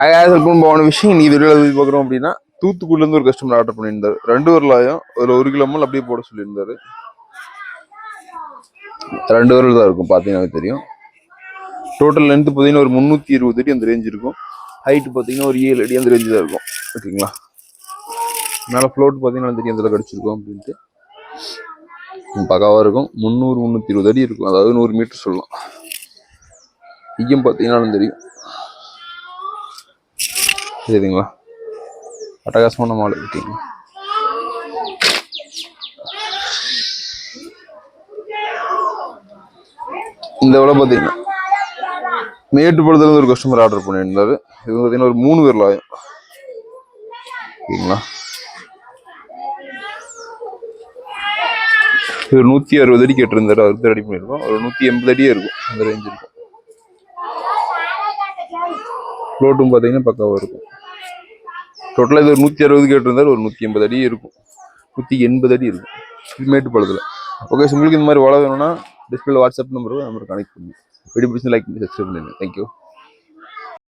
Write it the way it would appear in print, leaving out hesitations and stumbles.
போன விஷயம் நீ வெளியில பார்க்குறோம் அப்படின்னா தூத்துக்குடிலேருந்து ஒரு கஸ்டமர் ஆர்டர் பண்ணியிருந்தாரு 2 வரலாயம் ஒரு 1 கிலோ மல் அப்படியே போட சொல்லியிருந்தாரு. 2 வரல் தான் இருக்கும் பார்த்தீங்கன்னா தெரியும். டோட்டல் லென்த் பார்த்தீங்கன்னா ஒரு 320 அடி அந்த ரேஞ்ச் இருக்கும். ஹைட் பார்த்தீங்கன்னா ஒரு 7 அடி அந்த ரேஞ்சு தான் இருக்கும். ஓகேங்களா. மேலே ஃப்ளோட் பார்த்தீங்கன்னா தெரியும் எந்த கடிச்சிருக்கோம் அப்படின்ட்டு பக்காவாக இருக்கும். 300-320 அடி இருக்கும். அதாவது 100 மீட்டர் சொல்லலாம். ஐயம் பார்த்தீங்கன்னாலும் தெரியும். சரிங்களா. அட்டகாசமான மாடு. ஓகேங்களா. இந்த விட பார்த்தீங்கன்னா மேட்டுப்பாளையத்துல ஒரு கஸ்டமர் ஆர்டர் பண்ணியிருந்தாரு. இது பார்த்தீங்கன்னா ஒரு 3 வரலாயம். ஓகேங்களா. ஒரு 160 அடி கேட்டிருந்தாரு. அவருக்கு ரெடி பண்ணியிருக்கோம். ஒரு 180 அடியே இருக்கும் அந்த ரேஞ்ச் இருக்கும். ஃப்ளோட்டும் பார்த்தீங்கன்னா பக்காவாக இருக்கும். டோட்டலாக இது ஒரு 160 கேட்டிருந்தாரு. ஒரு 180 அடி இருக்கும். 180 அடி இருக்கும். இது மேட்டுப்பாளையத்தில். ஓகே. உங்களுக்கு இந்த மாதிரி வள வேணும்னா டிஸ்பிளே வாட்ஸ்அப் நம்பருக்கு கனெக்ட் பண்ணுங்க. வீடியோ பிடிச்சி லைக் பண்ணி சப்ஸ்கிரைப் பண்ணுங்க. தேங்க்யூ.